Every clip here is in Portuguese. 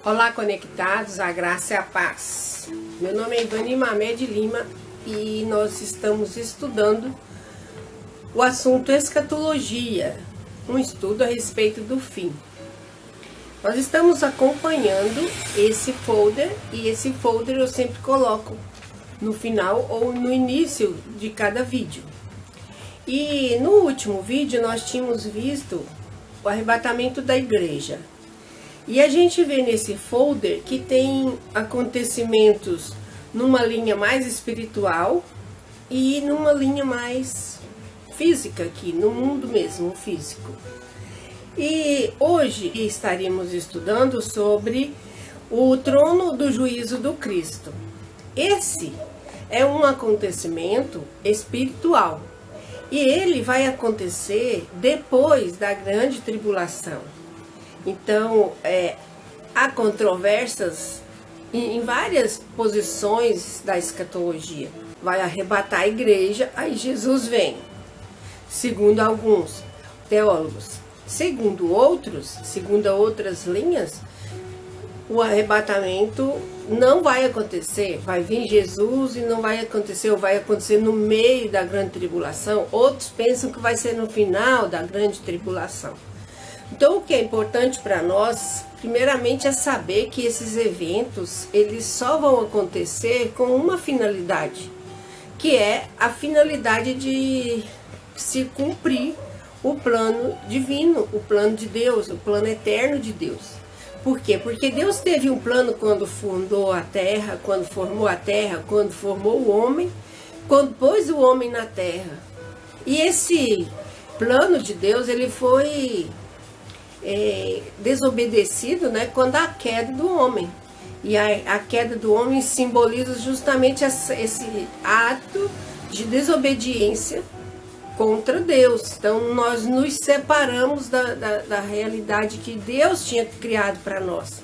Olá, conectados, a graça e a paz. Meu nome é Ivani Mamed Lima e nós estamos estudando o assunto escatologia, um estudo a respeito do fim. Nós estamos acompanhando esse folder e esse folder eu sempre coloco no final ou no início de cada vídeo. E no último vídeo nós tínhamos visto o arrebatamento da igreja. E a gente vê nesse folder que tem acontecimentos numa linha mais espiritual e numa linha mais física aqui, no mundo mesmo, físico. E hoje estaremos estudando sobre o trono do juízo do Cristo. Esse é um acontecimento espiritual e ele vai acontecer depois da grande tribulação. Então, há controvérsias em várias posições da escatologia. Vai arrebatar a igreja, aí Jesus vem. Segundo alguns teólogos. Segundo outras linhas, o arrebatamento não vai acontecer. Vai vir Jesus e não vai acontecer, ou vai acontecer no meio da grande tribulação. Outros pensam que vai ser no final da grande tribulação. Então, o que é importante para nós, primeiramente, é saber que esses eventos, eles só vão acontecer com uma finalidade, que é a finalidade de se cumprir o plano divino, o plano de Deus, o plano eterno de Deus. Por quê? Porque Deus teve um plano quando fundou a terra, quando formou a terra, quando formou o homem, quando pôs o homem na terra. E esse plano de Deus, ele foi desobedecido, né, quando a queda do homem. E a queda do homem simboliza justamente esse ato de desobediência contra Deus. Então nós nos separamos da realidade que Deus tinha criado para nós.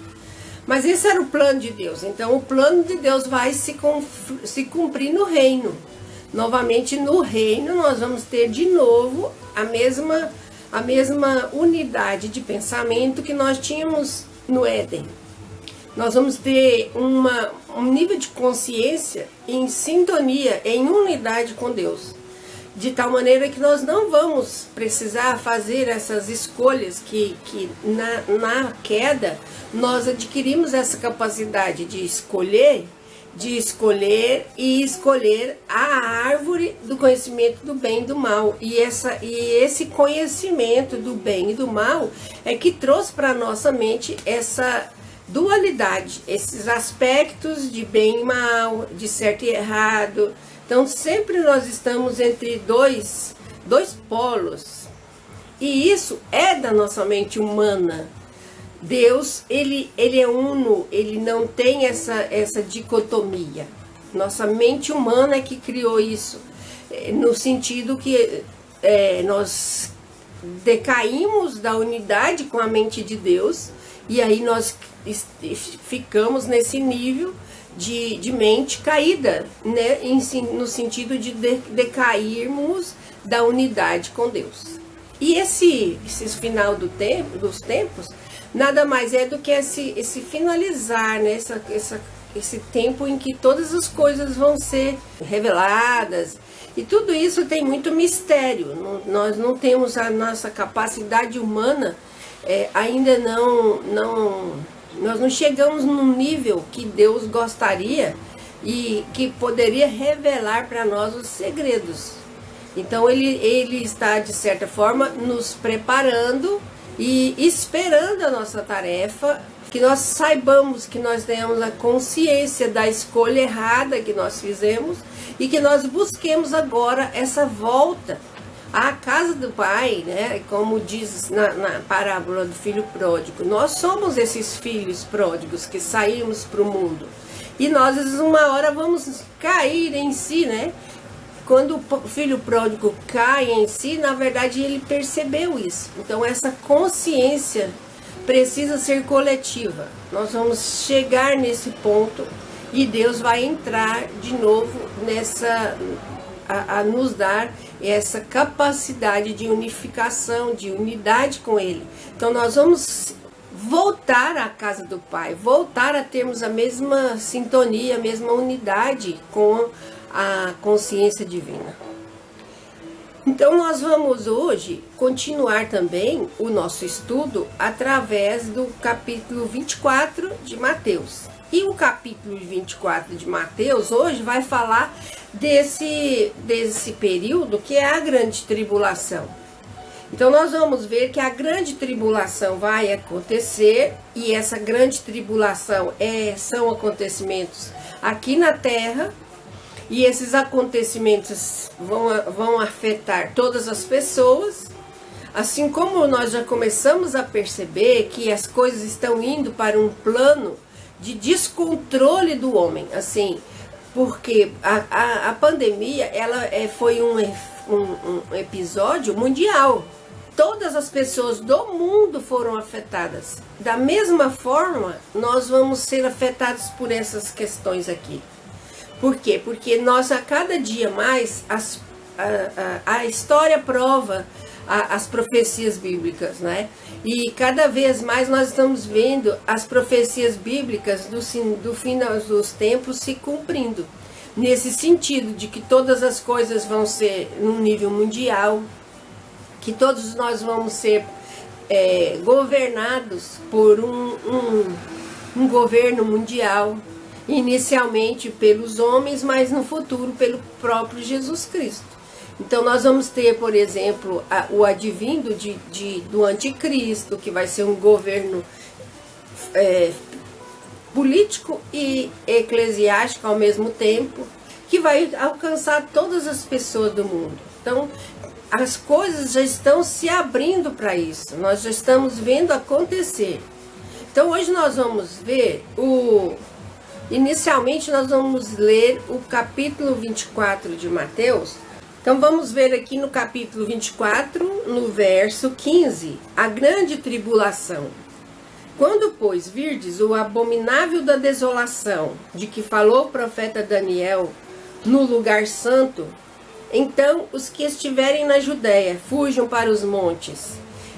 Mas esse era o plano de Deus. Então o plano de Deus vai se cumprir no reino. Novamente no reino nós vamos ter de novo a mesma unidade de pensamento que nós tínhamos no Éden. Nós vamos ter um nível de consciência em sintonia, em unidade com Deus. De tal maneira que nós não vamos precisar fazer essas escolhas que na queda nós adquirimos essa capacidade de escolher e escolher a árvore do conhecimento do bem e do mal. E esse conhecimento do bem e do mal é que trouxe para a nossa mente essa dualidade, esses aspectos de bem e mal, de certo e errado. Então sempre nós estamos entre dois polos. E isso é da nossa mente humana. Deus, ele é uno, ele não tem essa dicotomia. Nossa mente humana é que criou isso, no sentido que nós decaímos da unidade com a mente de Deus, e aí nós ficamos nesse nível de mente caída, né, no sentido de decairmos da unidade com Deus. E esse final dos tempos, nada mais é do que esse finalizar, né? Esse tempo em que todas as coisas vão ser reveladas. E tudo isso tem muito mistério. Nós não temos a nossa capacidade humana, ainda nós não chegamos num nível que Deus gostaria e que poderia revelar para nós os segredos. Então ele está, de certa forma, nos preparando e esperando a nossa tarefa, que nós saibamos, que nós tenhamos a consciência da escolha errada que nós fizemos e que nós busquemos agora essa volta à casa do Pai, né? Como diz na parábola do filho pródigo. Nós somos esses filhos pródigos que saímos para o mundo e nós, às vezes, uma hora vamos cair em si, né? Quando o filho pródigo cai em si, na verdade ele percebeu isso. Então essa consciência precisa ser coletiva. Nós vamos chegar nesse ponto e Deus vai entrar de novo a nos dar essa capacidade de unificação, de unidade com Ele. Então nós vamos voltar à casa do Pai, voltar a termos a mesma sintonia, a mesma unidade com a consciência divina. Então nós vamos hoje continuar também o nosso estudo através do capítulo 24 de Mateus. E o capítulo 24 de Mateus hoje vai falar desse período que é a grande tribulação. Então nós vamos ver que a grande tribulação vai acontecer, e essa grande tribulação são acontecimentos aqui na Terra, e esses acontecimentos vão afetar todas as pessoas, assim como nós já começamos a perceber que as coisas estão indo para um plano de descontrole do homem, assim, porque a pandemia foi um episódio mundial. Todas as pessoas do mundo foram afetadas. Da mesma forma, nós vamos ser afetados por essas questões aqui. Por quê? Porque nós, a cada dia mais, a história prova as profecias bíblicas, né? E cada vez mais nós estamos vendo as profecias bíblicas do final dos tempos se cumprindo. Nesse sentido de que todas as coisas vão ser num nível mundial, que todos nós vamos ser governados por um governo mundial, inicialmente pelos homens, mas no futuro pelo próprio Jesus Cristo. Então nós vamos ter, por exemplo, o advindo do anticristo, que vai ser um governo político e eclesiástico ao mesmo tempo, que vai alcançar todas as pessoas do mundo. Então as coisas já estão se abrindo para isso, nós já estamos vendo acontecer. Então hoje nós vamos ver inicialmente nós vamos ler o capítulo 24 de Mateus. Então vamos ver aqui no capítulo 24, no verso 15, a grande tribulação. Quando, pois, virdes o abominável da desolação, de que falou o profeta Daniel, no lugar santo, então os que estiverem na Judéia fujam para os montes.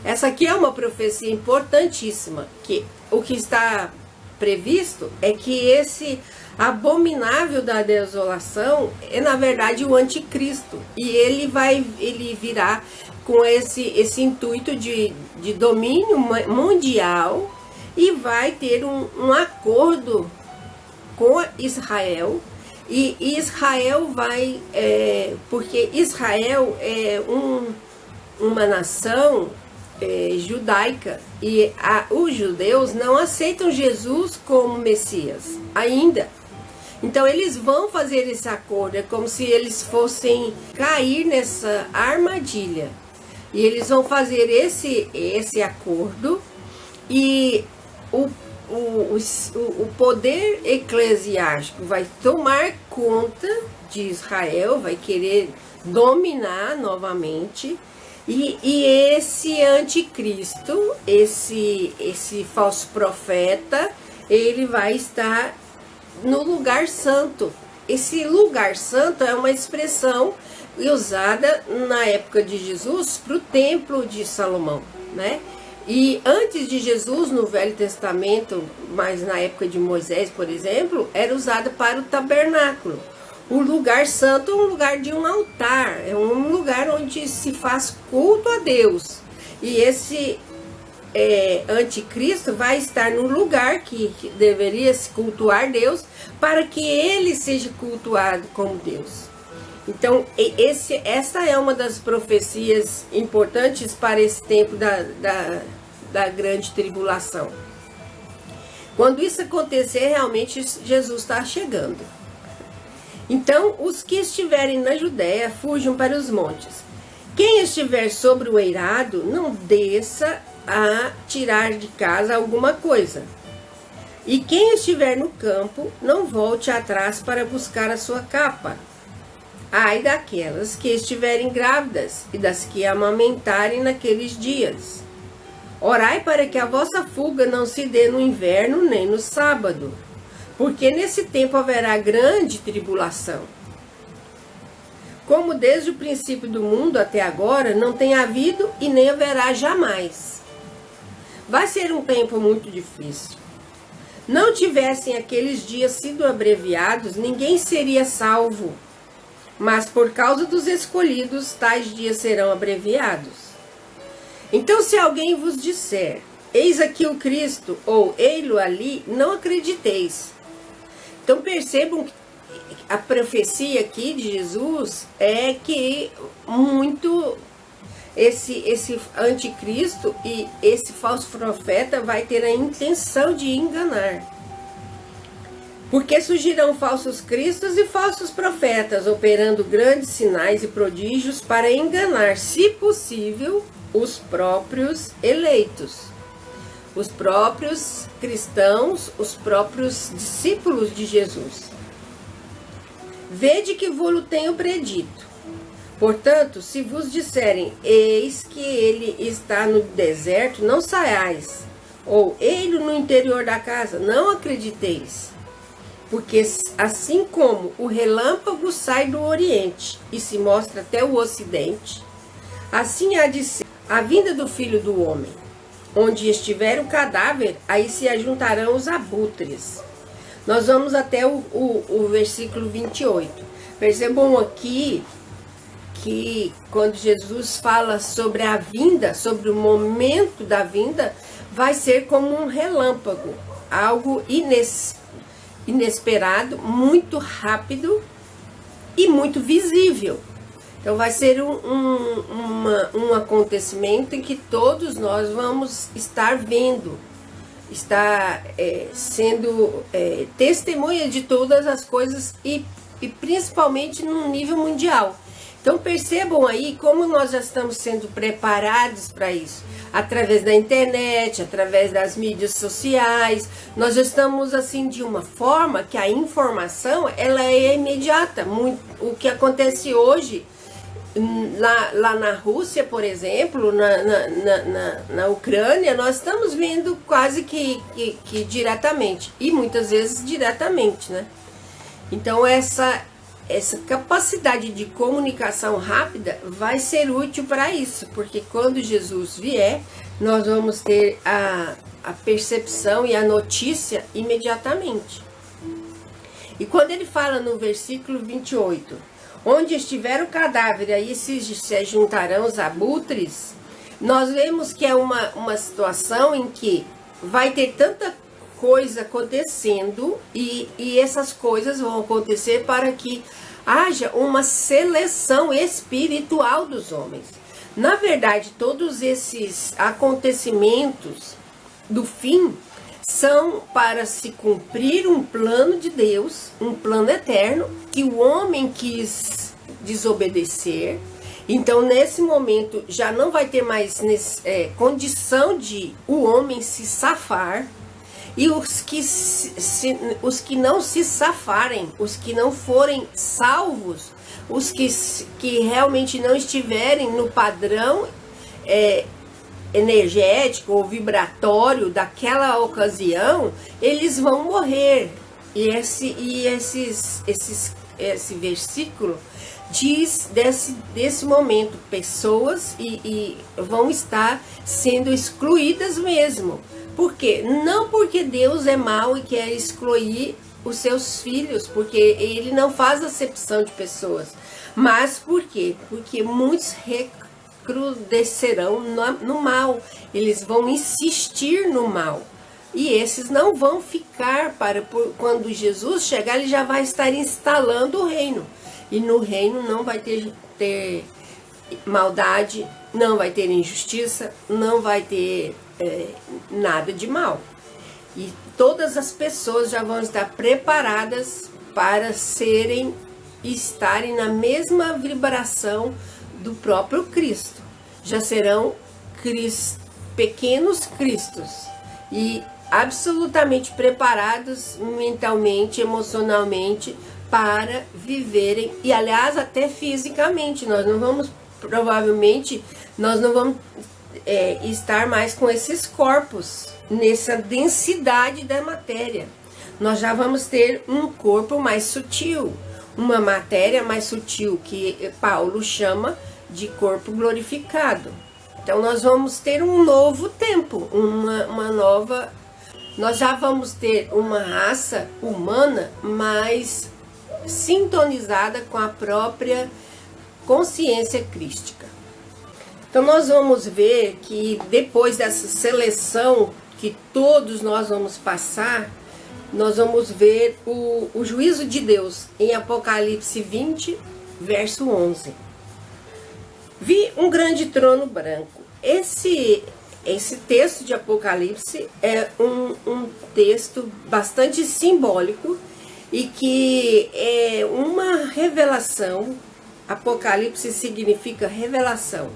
Essa aqui é uma profecia importantíssima, que o que está previsto é que esse abominável da desolação é na verdade o anticristo, e ele virá com esse intuito de domínio mundial, e vai ter um acordo com Israel, e Israel vai, porque Israel é uma nação judaica, e os judeus não aceitam Jesus como Messias ainda. Então eles vão fazer esse acordo, é como se eles fossem cair nessa armadilha, e eles vão fazer esse acordo, e o poder eclesiástico vai tomar conta de Israel, vai querer dominar novamente. E esse anticristo, esse falso profeta, ele vai estar no lugar santo. Esse lugar santo é uma expressão usada na época de Jesus para o templo de Salomão, né? E antes de Jesus, no Velho Testamento, mas na época de Moisés, por exemplo, era usada para o tabernáculo. O lugar santo é um lugar de um altar, é um lugar onde se faz culto a Deus. E esse anticristo vai estar no lugar que deveria se cultuar Deus, para que ele seja cultuado como Deus. Então, essa é uma das profecias importantes para esse tempo da grande tribulação. Quando isso acontecer, realmente Jesus está chegando. Então, os que estiverem na Judéia, fujam para os montes. Quem estiver sobre o eirado, não desça a tirar de casa alguma coisa. E quem estiver no campo, não volte atrás para buscar a sua capa. Ai daquelas que estiverem grávidas e das que amamentarem naqueles dias. Orai para que a vossa fuga não se dê no inverno nem no sábado, porque nesse tempo haverá grande tribulação. Como desde o princípio do mundo até agora não tem havido e nem haverá jamais. Vai ser um tempo muito difícil. Não tivessem aqueles dias sido abreviados, ninguém seria salvo. Mas por causa dos escolhidos, tais dias serão abreviados. Então, se alguém vos disser, eis aqui o Cristo, ou ei-lo ali, não acrediteis. Então percebam que a profecia aqui de Jesus é que muito esse anticristo e esse falso profeta vai ter a intenção de enganar. Porque surgirão falsos cristos e falsos profetas, operando grandes sinais e prodígios para enganar, se possível, os próprios eleitos, os próprios cristãos, os próprios discípulos de Jesus. Vede que vos tenho predito. Portanto, se vos disserem, eis que ele está no deserto, não saiais, ou ele no interior da casa, não acrediteis. Porque assim como o relâmpago sai do oriente e se mostra até o ocidente, assim há de ser a vinda do Filho do Homem. Onde estiver o cadáver, aí se ajuntarão os abutres. Nós vamos até o versículo 28. Percebam aqui que quando Jesus fala sobre a vinda, sobre o momento da vinda, vai ser como um relâmpago, algo inesperado, muito rápido e muito visível. Então vai ser um acontecimento em que todos nós vamos estar vendo, estar sendo testemunha de todas as coisas e principalmente no nível mundial. Então percebam aí como nós já estamos sendo preparados para isso. Através da internet, através das mídias sociais, nós já estamos assim de uma forma que a informação ela é imediata. O que acontece hoje lá na Rússia, por exemplo, na Ucrânia, nós estamos vendo quase que diretamente, e muitas vezes diretamente, né? Então essa capacidade de comunicação rápida vai ser útil para isso, porque quando Jesus vier, nós vamos ter a percepção e a notícia imediatamente. E quando ele fala no versículo 28, onde estiver o cadáver, aí se juntarão os abutres, nós vemos que é uma situação em que vai ter tanta coisa acontecendo e essas coisas vão acontecer para que haja uma seleção espiritual dos homens. Na verdade, todos esses acontecimentos do fim são para se cumprir um plano de Deus, um plano eterno, que o homem quis desobedecer. Então, nesse momento, já não vai ter mais condição de o homem se safar. E os que não se safarem, os que não forem salvos, os que realmente não estiverem no padrão energético ou vibratório daquela ocasião, eles vão morrer. E esse versículo diz desse momento, pessoas e vão estar sendo excluídas mesmo. Por quê? Não porque Deus é mau e quer excluir os seus filhos, porque ele não faz acepção de pessoas. Mas por quê? Porque muitos recrudescerão no mal, eles vão insistir no mal. E esses não vão ficar quando Jesus chegar, ele já vai estar instalando o reino. E no reino não vai ter maldade, não vai ter injustiça, não vai ter nada de mal. E todas as pessoas já vão estar preparadas para estarem na mesma vibração do próprio Cristo. Já serão pequenos cristos e absolutamente preparados mentalmente, emocionalmente para viverem, e aliás até fisicamente. Provavelmente nós não vamos estar mais com esses corpos, nessa densidade da matéria. Nós já vamos ter um corpo mais sutil, uma matéria mais sutil, que Paulo chama de corpo glorificado. Então nós vamos ter um novo tempo, uma nova... Nós já vamos ter uma raça humana mais sintonizada com a própria consciência crística. Então nós vamos ver que depois dessa seleção que todos nós vamos passar, nós vamos ver o juízo de Deus em Apocalipse 20, verso 11. Vi um grande trono branco. Esse texto de Apocalipse é um texto bastante simbólico e que é uma revelação. Apocalipse significa revelação.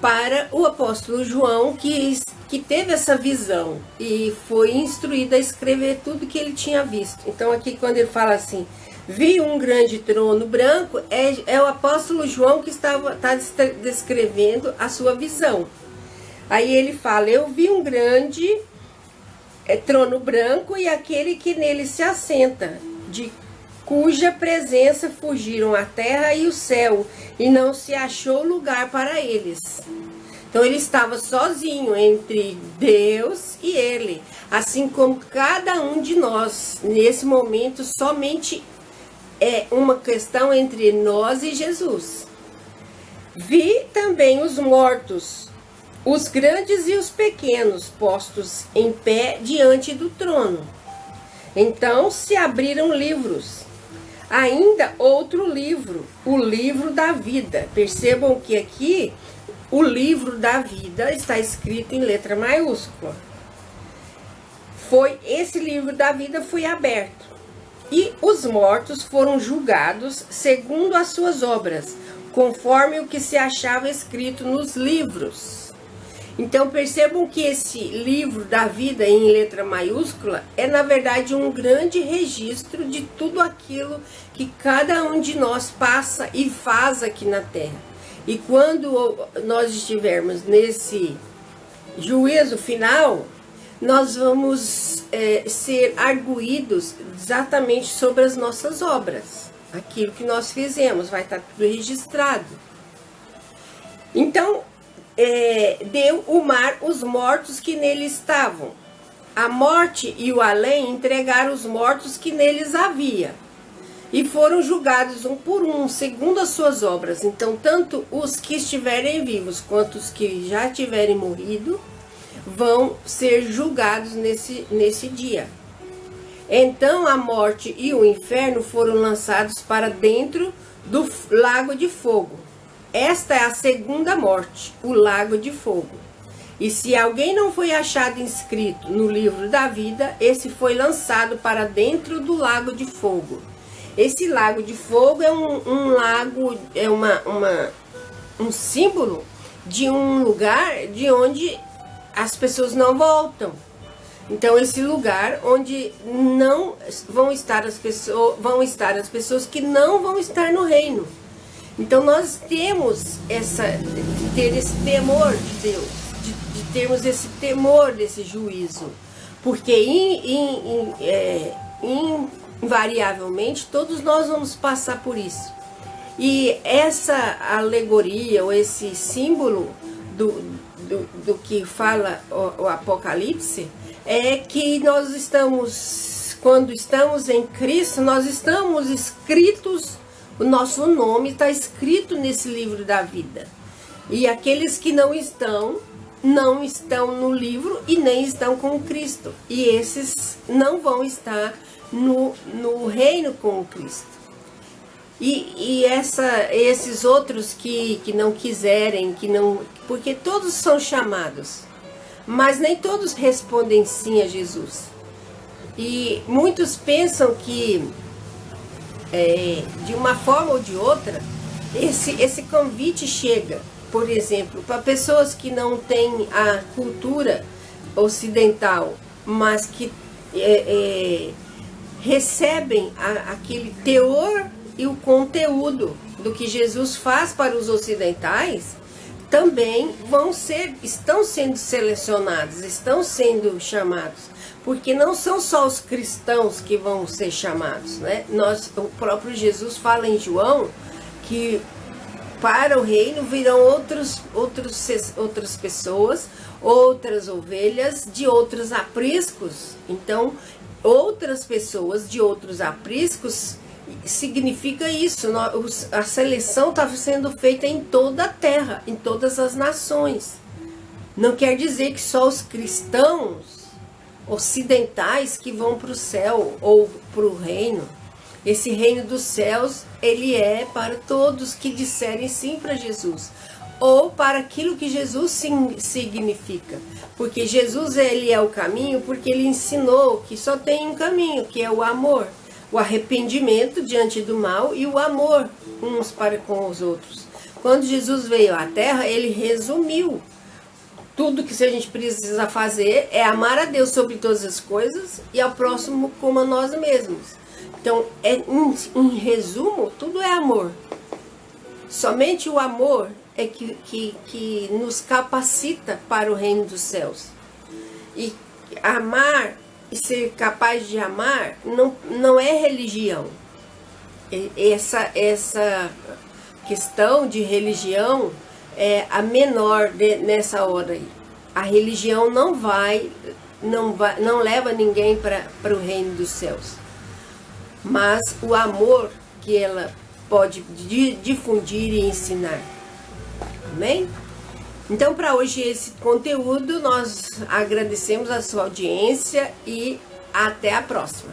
Para o apóstolo João, que teve essa visão e foi instruído a escrever tudo que ele tinha visto. Então aqui quando ele fala assim, vi um grande trono branco, é o apóstolo João que está descrevendo a sua visão. Aí ele fala, eu vi um grande trono branco e aquele que nele se assenta, de cuja presença fugiram a terra e o céu, e não se achou lugar para eles. Então ele estava sozinho entre Deus e ele, assim como cada um de nós, nesse momento, somente é uma questão entre nós e Jesus. Vi também os mortos, os grandes e os pequenos, postos em pé diante do trono. Então se abriram livros. Ainda outro livro, o livro da vida. Percebam que aqui o livro da vida está escrito em letra maiúscula. Esse livro da vida foi aberto. E os mortos foram julgados segundo as suas obras, conforme o que se achava escrito nos livros. Então percebam que esse livro da vida em letra maiúscula é na verdade um grande registro de tudo aquilo que cada um de nós passa e faz aqui na Terra. E quando nós estivermos nesse juízo final, nós vamos ser arguídos exatamente sobre as nossas obras. Aquilo que nós fizemos vai estar tudo registrado. Então, deu o mar os mortos que nele estavam. A morte e o além entregaram os mortos que neles havia. E foram julgados um por um, segundo as suas obras. Então, tanto os que estiverem vivos, quanto os que já tiverem morrido, vão ser julgados nesse dia. Então, a morte e o inferno foram lançados para dentro do lago de fogo. Esta é a segunda morte, o lago de fogo. E se alguém não foi achado inscrito no livro da vida, esse foi lançado para dentro do lago de fogo. Esse lago de fogo é um lago, é um símbolo de um lugar de onde as pessoas não voltam. Então esse lugar onde não vão estar as pessoas que não vão estar no reino. Então nós temos ter esse temor de Deus, de termos esse temor desse juízo, porque invariavelmente todos nós vamos passar por isso. E essa alegoria ou esse símbolo do que fala o Apocalipse é que nós estamos, quando estamos em Cristo, nós estamos escritos. O nosso nome está escrito nesse livro da vida. E aqueles que não estão no livro e nem estão com Cristo. E esses não vão estar no reino com Cristo. E esses outros que não quiserem, porque todos são chamados, mas nem todos respondem sim a Jesus. E muitos pensam que de uma forma ou de outra, esse convite chega, por exemplo, para pessoas que não têm a cultura ocidental, mas que recebem aquele teor e o conteúdo do que Jesus faz para os ocidentais, também estão sendo selecionados, estão sendo chamados. Porque não são só os cristãos que vão ser chamados, né? O próprio Jesus fala em João que para o reino virão outras pessoas, outras ovelhas de outros apriscos. Então, outras pessoas de outros apriscos significa isso. A seleção está sendo feita em toda a terra, em todas as nações. Não quer dizer que só os cristãos ocidentais que vão para o céu ou para o reino. Esse reino dos céus, ele é para todos que disserem sim para Jesus, ou para aquilo que Jesus significa. Porque Jesus, ele é o caminho, porque ele ensinou que só tem um caminho, que é o amor, o arrependimento diante do mal e o amor uns para com os outros. Quando Jesus veio à Terra, ele resumiu tudo que a gente precisa fazer é amar a Deus sobre todas as coisas e ao próximo como a nós mesmos. Então, em resumo, tudo é amor. Somente o amor é que nos capacita para o reino dos céus. E amar e ser capaz de amar não é religião. Essa questão de religião é a menor nessa hora aí. A religião não leva ninguém para o reino dos céus. Mas o amor que ela pode difundir e ensinar. Amém? Então, para hoje, esse conteúdo, nós agradecemos a sua audiência e até a próxima.